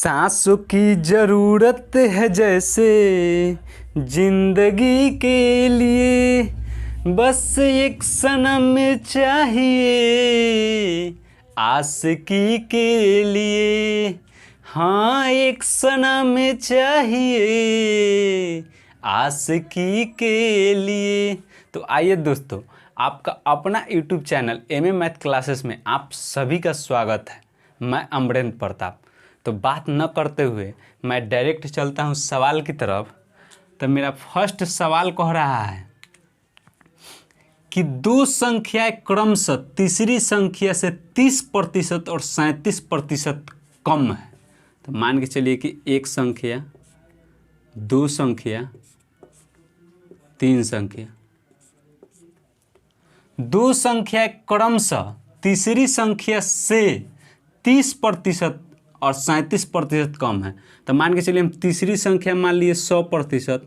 सांसों की ज़रूरत है जैसे जिंदगी के लिए, बस एक सनम चाहिए आशिकी के लिए। हाँ, एक सनम चाहिए आशिकी के लिए। तो आइए दोस्तों, आपका अपना YouTube channel MA math classes में आप सभी का स्वागत है। मैं अमरेंद्र प्रताप। तो बात न करते हुए मैं डायरेक्ट चलता हूँ सवाल की तरफ। तो मेरा फर्स्ट सवाल कह रहा है कि दो संख्याएं क्रमशः तीसरी संख्या से 30% और 37% कम है। तो मान के चलिए कि एक संख्या, दो संख्या, तीन संख्या, दो संख्या क्रमशः तीसरी संख्या से 30% और 37% कम है। तो मान के चलिए हम तीसरी संख्या मान लिए 100%,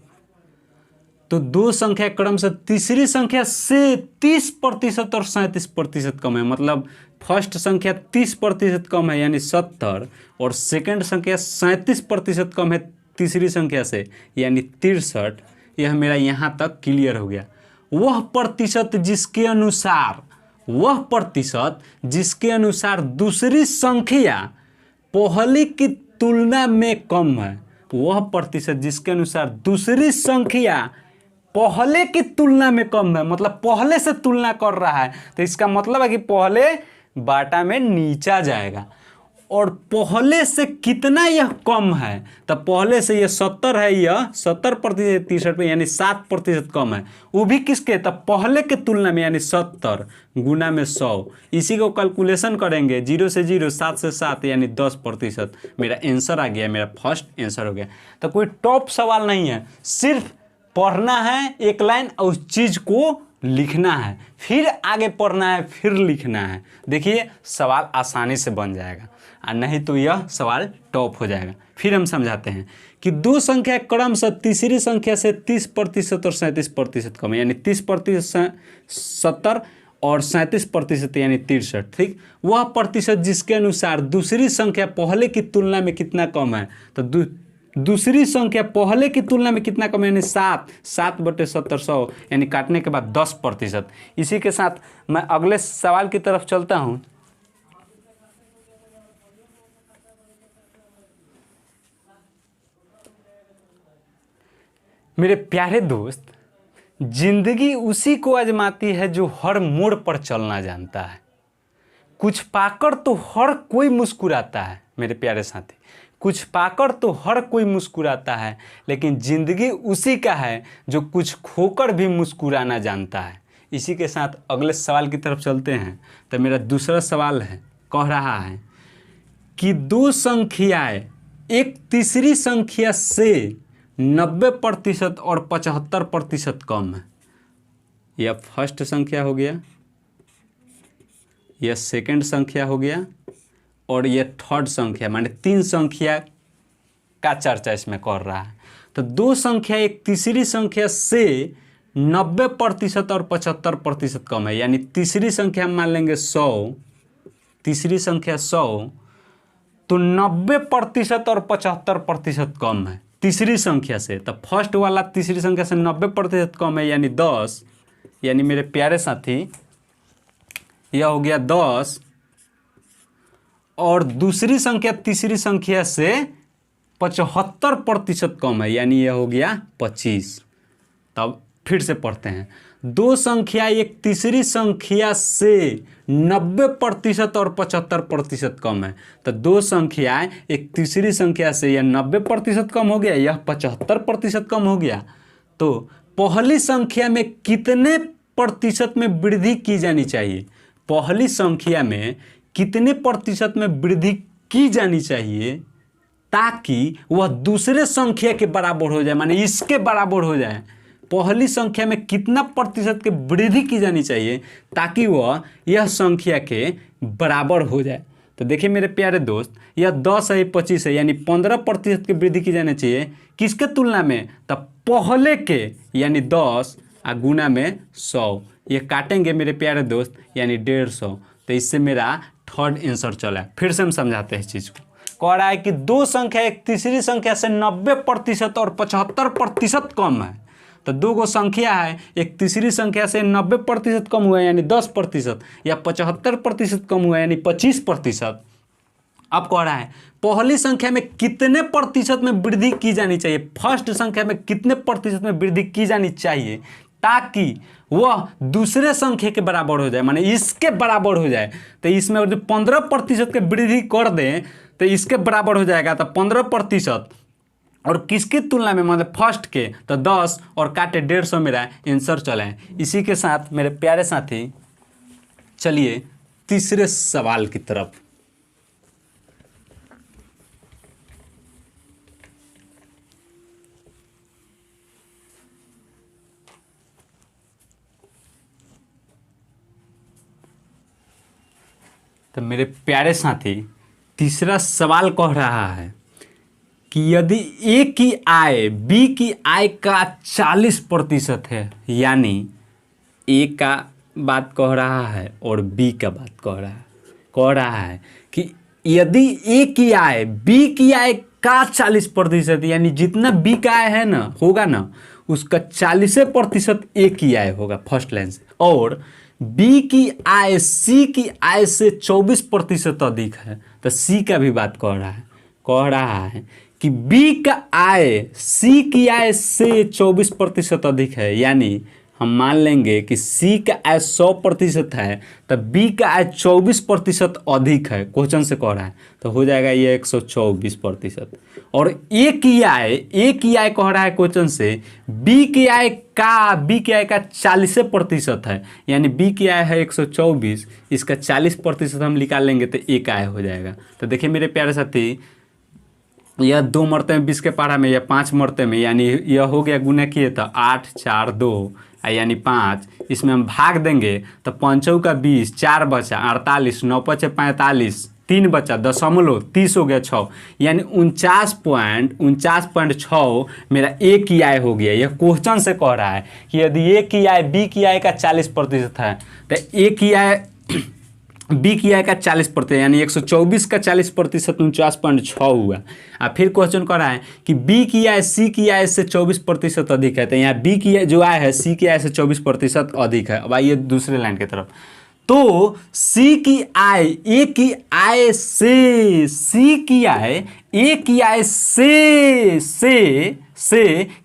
तो दो संख्या क्रमशः तीसरी संख्या से 30% और 37% कम है। मतलब फर्स्ट संख्या 30% कम है यानी 70, और सेकंड संख्या 37% कम है तीसरी संख्या से यानी 63। यह मेरा यहाँ तक क्लियर हो गया। वह प्रतिशत जिसके अनुसार दूसरी संख्या पहली की तुलना में कम है, वह प्रतिशत जिसके अनुसार दूसरी संख्या पहले की तुलना में कम है, मतलब पहले से तुलना कर रहा है। तो इसका मतलब है कि पहले बाटा में नीचा जाएगा, और पहले से कितना यह कम है। तो पहले से यह 70 है, यह 70% 63 पे यानी 7% कम है। वो भी किसके? तो पहले के तुलना में यानी 70 गुना में 100। इसी को कैलकुलेशन करेंगे, 0 से 0, 7 से 7 यानी 10%। मेरा आंसर आ गया, मेरा फर्स्ट आंसर हो गया। तो कोई टॉप सवाल नहीं है, सिर्फ पढ़ना है एक लाइन और उस चीज़ को लिखना है, फिर आगे पढ़ना है, फिर लिखना है। देखिए सवाल आसानी से बन जाएगा, और नहीं तो यह सवाल टॉप हो जाएगा। फिर हम समझाते हैं कि दो संख्या क्रमशः तीसरी संख्या से 30% और 37% कम है, यानी 30% 70 और 37% यानी 63। ठीक, वह प्रतिशत जिसके अनुसार दूसरी संख्या पहले की तुलना में कितना कम है। तो दूसरी संख्या पहले की तुलना में कितना कम है, यानी 7/70 100 यानी काटने के बाद 10%। इसी के साथ मैं अगले सवाल की तरफ चलता हूँ। मेरे प्यारे दोस्त, जिंदगी उसी को आजमाती है जो हर मोड़ पर चलना जानता है। कुछ पाकर तो हर कोई मुस्कुराता है। मेरे प्यारे साथी, कुछ पाकर तो हर कोई मुस्कुराता है, लेकिन ज़िंदगी उसी का है जो कुछ खोकर भी मुस्कुराना जानता है। इसी के साथ अगले सवाल की तरफ चलते हैं। तो मेरा दूसरा सवाल है, कह रहा है कि दो संख्याएं एक तीसरी संख्या से 90% और 75% कम है। यह फर्स्ट संख्या हो गया, यह सेकंड संख्या हो गया, और यह थर्ड संख्या, माने तीन संख्या का चर्चा इसमें कर रहा है। तो दो संख्या एक तीसरी संख्या से 90% और 75% कम है, यानी तीसरी संख्या मान लेंगे 100, तीसरी संख्या 100, तो 90% और 75% कम है तीसरी संख्या से। तो फर्स्ट वाला तीसरी संख्या से 90% कम है यानी 10, यानी मेरे प्यारे साथी यह हो गया 10, और दूसरी संख्या तीसरी संख्या से 75% कम है यानी यह हो गया 25। तब फिर से पढ़ते हैं, दो संख्या एक तीसरी संख्या से 90% और 75% कम है। तो दो संख्याएं एक तीसरी संख्या से यह 90% कम हो गया, यह 75% कम हो गया। तो पहली संख्या में कितने प्रतिशत में वृद्धि की जानी चाहिए? पहली संख्या में कितने प्रतिशत में वृद्धि की जानी चाहिए ताकि वह दूसरे संख्या के बराबर हो जाए, माने इसके बराबर हो जाए। पहली संख्या में कितना प्रतिशत की वृद्धि की जानी चाहिए ताकि वह यह संख्या के बराबर हो जाए। तो देखिए मेरे प्यारे दोस्त, यह 10 है, 25 है, यानी 15% की वृद्धि की जानी चाहिए। किसके तुलना में? तब पहले के, यानी 10 और गुना में 100। ये काटेंगे मेरे प्यारे दोस्त, यानी 150। तो इससे मेरा थर्ड आंसर चला। फिर से हम समझाते हैं इस चीज़ को। कह रहा है कि दो संख्या एक तीसरी संख्या से 90% और 75% कम है। तो दो गो संख्या है, एक तीसरी संख्या से 90% कम हुआ है यानी 10%, या 75% कम हुआ है यानी 25%। अब कह रहा है पहली संख्या में कितने प्रतिशत में वृद्धि की जानी चाहिए, फर्स्ट संख्या में कितने प्रतिशत में वृद्धि की जानी चाहिए ताकि वह दूसरे संख्या के बराबर हो जाए, माने इसके बराबर हो जाए। तो इसमें अगर 15% के वृद्धि कर दें तो इसके बराबर हो जाएगा, तो 15%। और किसकी तुलना में, मतलब फर्स्ट के, तो 10 और काटे 150 मेरा आंसर चला है। इसी के साथ मेरे प्यारे साथी चलिए तीसरे सवाल की तरफ। तो मेरे प्यारे साथी तीसरा सवाल कह रहा है कि यदि ए की आय बी की आय का 40% है, यानी ए का बात कह रहा है और बी का बात कह रहा है कि यदि ए की आय बी की आय का 40%, यानी जितना बी का आय है ना होगा ना उसका 40% ए की आय होगा फर्स्ट लाइन से, और बी की आय सी की आय से 24% अधिक है। तो सी का भी बात कह रहा है कि बी का आय सी की आय से 24% अधिक है, यानी हम मान लेंगे कि सी का आय 100% है तो बी का आय 24% अधिक है, क्वेश्चन से कह रहा है, तो हो जाएगा ये 124%। और ए की आय कह रहा है क्वेश्चन से बी की आय का 40% है, यानी बी की आय है 124, इसका 40% हम निकाल लेंगे तो ए का आय हो जाएगा। तो देखिए मेरे प्यारे साथी, यह 2 मरते में 20 के पहाड़ा में, या 5 मरते में, यानी यह हो गया गुना किए तो 8 4 2 यानी 5, इसमें हम भाग देंगे तो 5 का 20, 4 बचा 48, 9 पचे 45, 3 बचा दशमलव 30 हो गया 6, यानी 49.6 मेरा ए की आय हो गया। यह क्वेश्चन से कह रहा है कि यदि ए की आय बी की आय का 40% है तो ए की आय बी की आय का 40%, यानी 124 का 40% 49.6 हुआ। अब फिर क्वेश्चन कर रहा है कि बी की आय सी की आय से 24% अधिक है, तो यहाँ बी की जो आय है सी की आय से 24% अधिक है। अब आइए दूसरे लाइन की तरफ। तो सी की आय ए की आय से, सी की आय ए की आय से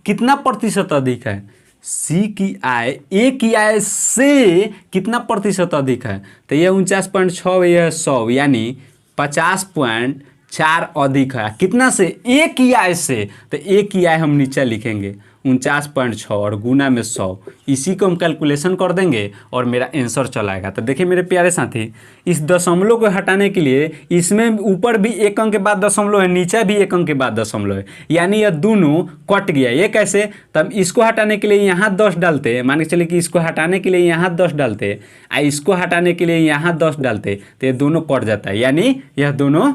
कितना प्रतिशत अधिक है, सी की आय ए की आय से कितना प्रतिशत अधिक है, तो यह 49.6, यह 100, यानी 50.4 अधिक है। कितना से, ए की आय से, तो ए की आय हम नीचे लिखेंगे 49.6 और गुना में 100, इसी को हम कैलकुलेशन कर देंगे और मेरा आंसर चला आएगा। तो देखिए मेरे प्यारे साथी, इस दशमलव को हटाने के लिए इसमें ऊपर भी 1 अंक के बाद दशमलव है, नीचे भी 1 अंक के बाद दशमलव है, यानी यह दोनों कट गया। ये कैसे, तब इसको हटाने के लिए यहाँ 10 डालते, मान के चलिए कि इसको हटाने के लिए यहाँ 10 डालते, इसको हटाने के लिए यहाँ 10 डालते, तो ये दोनों कट जाता है, यानी यह दोनों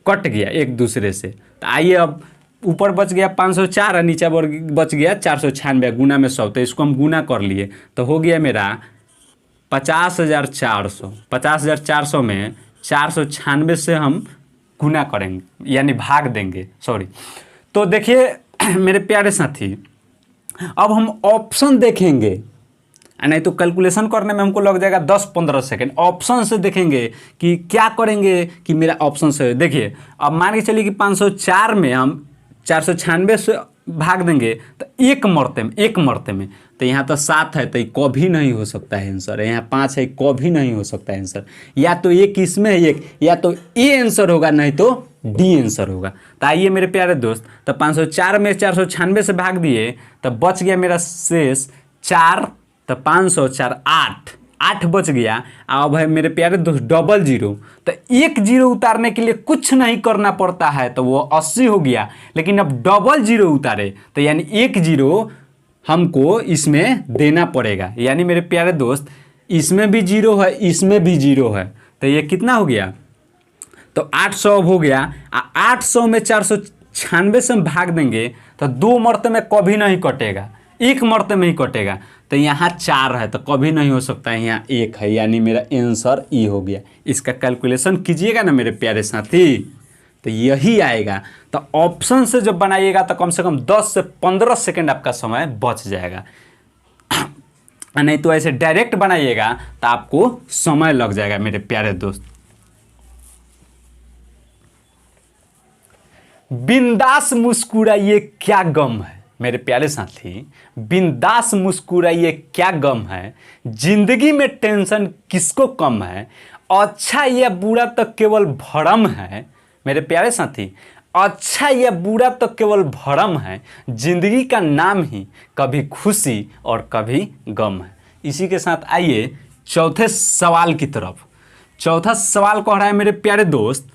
कट गया एक दूसरे से। तो आइए अब ऊपर बच गया 504 और नीचे बच गया 496 गुना में 100, तो इसको हम गुना कर लिए तो हो गया मेरा 50,400। 50,400 में 496 से हम गुना करेंगे यानी भाग देंगे, सॉरी। तो देखिए मेरे प्यारे साथी, अब हम ऑप्शन देखेंगे, नहीं तो कैलकुलेशन करने में हमको लग जाएगा 10-15 सेकेंड। ऑप्शन से देखेंगे कि क्या करेंगे कि मेरा ऑप्शन से, देखिए अब मान के चलिए कि 504 में हम 496 से भाग देंगे तो एक मरते में तो यहाँ तो 7 है तो कभी नहीं हो सकता है आंसर, यहाँ 5 है कभी नहीं हो सकता है आंसर, या तो एक इसमें है एक, या तो ए आंसर होगा नहीं तो डी आंसर होगा। तो आइए मेरे प्यारे दोस्त, तो 504 में 496 से भाग दिए तो बच गया मेरा शेष 4, तो 504 8 बच गया। अब है मेरे प्यारे दोस्त डबल जीरो, तो एक जीरो उतारने के लिए कुछ नहीं करना पड़ता है तो वो 80 हो गया, लेकिन अब डबल जीरो उतारे तो यानी एक जीरो हमको इसमें देना पड़ेगा, यानी मेरे प्यारे दोस्त इसमें भी जीरो है इसमें भी जीरो है, तो ये कितना हो गया, तो 800 हो गया। 800 में 496 से हम भाग देंगे तो 2 मरते में कभी नहीं कटेगा, एक मरते में ही कटेगा, तो यहाँ 4 है तो कभी नहीं हो सकता है, यहाँ 1 है, यानी मेरा आंसर ई हो गया। इसका कैलकुलेशन कीजिएगा ना मेरे प्यारे साथी। तो यही आएगा। तो ऑप्शन से जब बनाइएगा तो कम से कम 10 से 15 सेकंड आपका समय बच जाएगा, नहीं तो ऐसे डायरेक्ट बनाइएगा तो आपको समय लग जाएगा मेरे प्यारे दोस्त। बिंदास मुस्कुराइए क्या गम है, मेरे प्यारे साथी, बिंदास मुस्कुराइए क्या गम है, जिंदगी में टेंशन किसको कम है, अच्छा या बुरा तो केवल भरम है, मेरे प्यारे साथी, अच्छा या बुरा तो केवल भरम है, जिंदगी का नाम ही कभी खुशी और कभी गम है। इसी के साथ आइए चौथे सवाल की तरफ। चौथा सवाल कह रहा है मेरे प्यारे दोस्त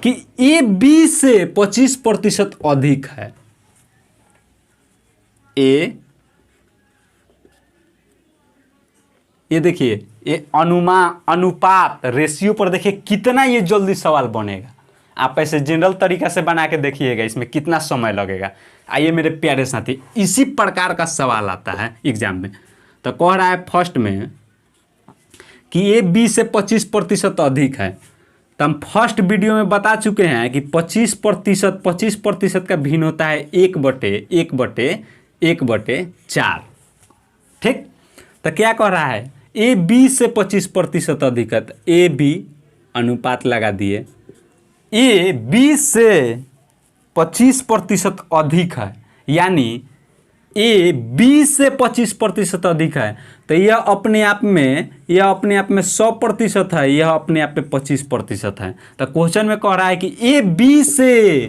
कि ए बी से 25% अधिक है। ये देखिए, ये अनुपात रेशियो पर देखिए कितना ये जल्दी सवाल बनेगा। आप ऐसे जनरल तरीका से बना के देखिएगा, इसमें कितना समय लगेगा। आइए मेरे प्यारे साथी, इसी प्रकार का सवाल आता है एग्जाम में। तो कह रहा है फर्स्ट में कि ए बी से 25% अधिक है। तो हम फर्स्ट वीडियो में बता चुके हैं कि 25% का भिन्न होता है 1/4। ठीक, तो क्या कह रहा है, ए बी से 25% अधिक है। तो ए बी अनुपात लगा दिए, ए बी से 25% अधिक है, यानी ए बी से 25% अधिक है। तो यह अपने आप में 100% है, यह अपने आप में 25% है। तो क्वेश्चन में कह रहा है कि ए बी से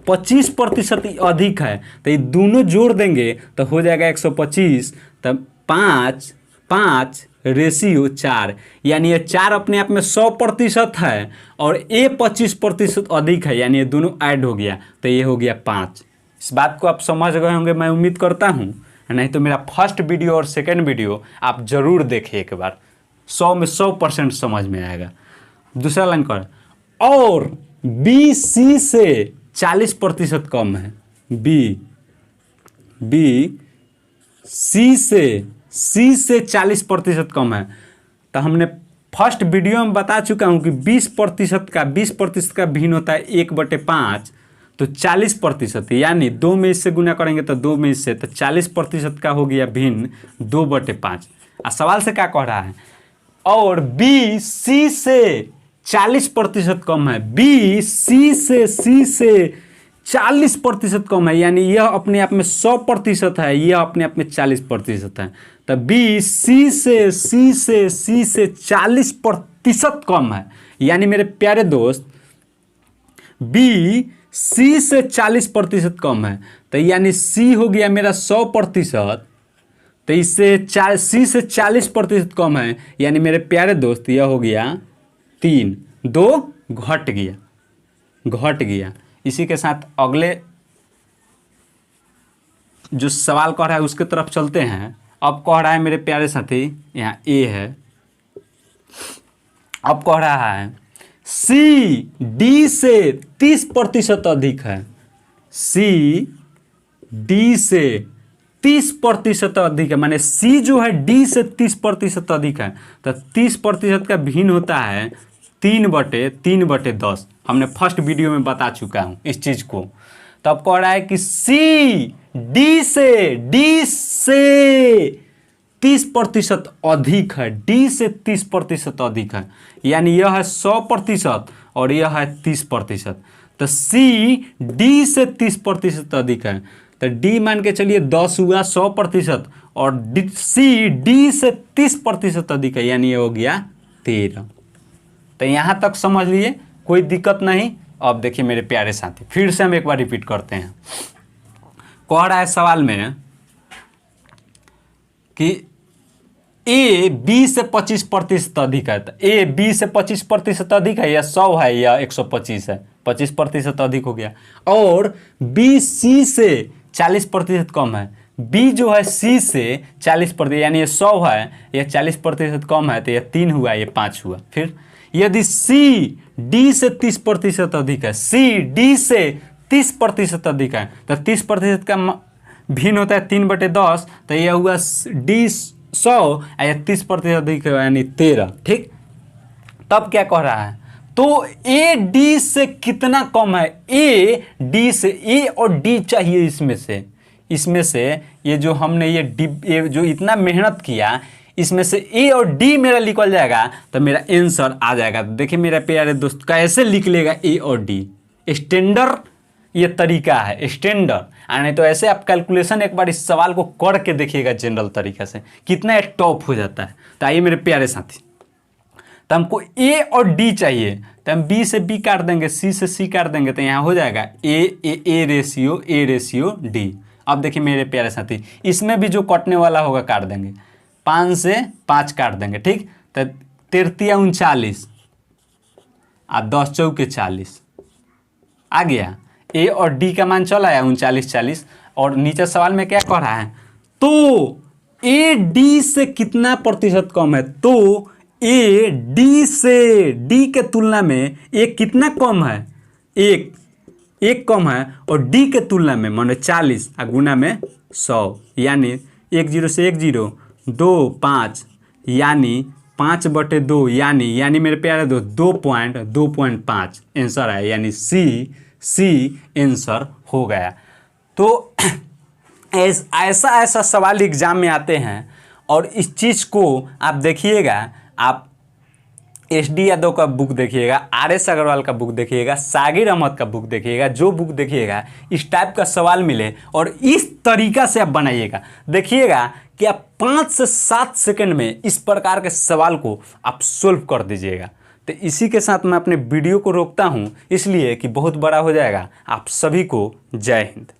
25% अधिक है। तो ये दोनों जोड़ देंगे तो हो जाएगा 125। तब 5 रेशियो 4, यानी ये 4 अपने आप में 100% है और ए 25% अधिक है, यानी ये दोनों ऐड हो गया तो ये हो गया 5। इस बात को आप समझ गए होंगे, मैं उम्मीद करता हूँ। नहीं तो मेरा फर्स्ट वीडियो और सेकंड वीडियो आप जरूर देखिए एक बार, 100 में 100% समझ में आएगा। दूसरा लाइन कर, और बी सी से 40% कम है। बी सी से 40% कम है। तो हमने फर्स्ट वीडियो में बता चुका हूँ कि 20% का भिन्न होता है 1/5, तो 40%, यानी 2 में इससे गुना करेंगे तो 2 में इससे, तो 40% का हो गया भिन्न 2/5। सवाल से क्या कह रहा है, और बी सी से 40% कम है। बी सी से 40% कम है, यानी यह अपने आप में 100% है, यह अपने आप में 40% है। तो बी सी से 40% कम है, यानी मेरे प्यारे दोस्त बी सी से 40% कम है। तो यानी सी हो गया मेरा 100%, तो इससे सी से 40% कम है, यानी मेरे प्यारे दोस्त यह हो गया 3, 2 घट गया। इसी के साथ अगले जो सवाल कह रहा है उसके तरफ चलते हैं। अब कह रहा है मेरे प्यारे साथी, यहाँ ए है, अब कह रहा है सी डी से 30% अधिक है। सी डी से 30% अधिक है, माने सी जो है डी से 30% अधिक है। तो 30% का भिन्न होता है 3/10। हमने फर्स्ट वीडियो में बता चुका हूँ इस चीज़ को। तो अब कह रहा है कि सी डी से 30% अधिक है, डी से 30% अधिक है, यानी यह है 100% और यह है 30%। तो सी डी से 30% अधिक है, तो डी मान के चलिए 10 हुआ 100%, और सी डी से 30% अधिक है, यानी ये हो गया 13। तो यहाँ तक समझ लिए, कोई दिक्कत नहीं। अब देखिए मेरे प्यारे साथी, फिर से हम एक बार रिपीट करते हैं। कह रहा है सवाल में कि ए बी से 25% अधिक है। तो ए बी से 25% अधिक है, या 100 है या 125 है, 25% अधिक हो गया। और बी सी से 40% कम है। बी जो है सी से 40%, यानी ये 100 है, यह 40% कम है, तो यह 3 हुआ, ये 5 हुआ। फिर यदि सी डी से 30% अधिक है, सी डी से 30% अधिक है, तो 30% का भिन्न होता है 3/10, तो यह हुआ डी 100 या 30% अधिक है, यानी 13। ठीक, तब क्या कह रहा है, तो ए डी से कितना कम है, ए डी से, ए और डी चाहिए इसमें से ये जो हमने ये जो इतना मेहनत किया इसमें से ए और डी मेरा निकल जाएगा तो मेरा आंसर आ जाएगा। तो देखिए मेरा प्यारे दोस्त कैसे लिख लेगा ए और डी, स्टैंडर्ड ये तरीका है, स्टैंडर्ड। नहीं तो ऐसे आप कैलकुलेशन एक बार इस सवाल को करके देखिएगा जनरल तरीके से कितना टॉप हो जाता है। तो आइए मेरे प्यारे साथी, तो हमको ए और डी चाहिए तो हम बी से बी काट देंगे, सी से सी काट देंगे तो यहाँ हो जाएगा ए रेशियो डी। अब देखिए मेरे प्यारे साथी इसमें भी जो कटने वाला होगा काट देंगे, 5 से 5 काट देंगे, ठीक। तो 33 39 और 10 चौके 40 आ गया। ए और डी का मान चला आया 39 40। और नीचे सवाल में क्या कह रहा है, तो ए डी से कितना प्रतिशत कम है, तो ए डी से, डी के तुलना में ए कितना कम है, एक कम है और डी के तुलना में माने 40 और गुना में 100 यानी 10 से 10 2 5 यानी 5/2 यानी मेरे प्यारे दोस्त 2.5 आंसर है, यानी सी आंसर हो गया। तो ऐसा सवाल एग्जाम में आते हैं और इस चीज़ को आप देखिएगा, आप एस.डी. यादव का बुक देखिएगा, आर.एस. अग्रवाल का बुक देखिएगा, सागिर अहमद का बुक देखिएगा, जो बुक देखिएगा इस टाइप का सवाल मिले और इस तरीका से आप बनाइएगा, देखिएगा कि आप 5 से 7 सेकंड में इस प्रकार के सवाल को आप सोल्व कर दीजिएगा। तो इसी के साथ मैं अपने वीडियो को रोकता हूँ इसलिए कि बहुत बड़ा हो जाएगा। आप सभी को जय हिंद।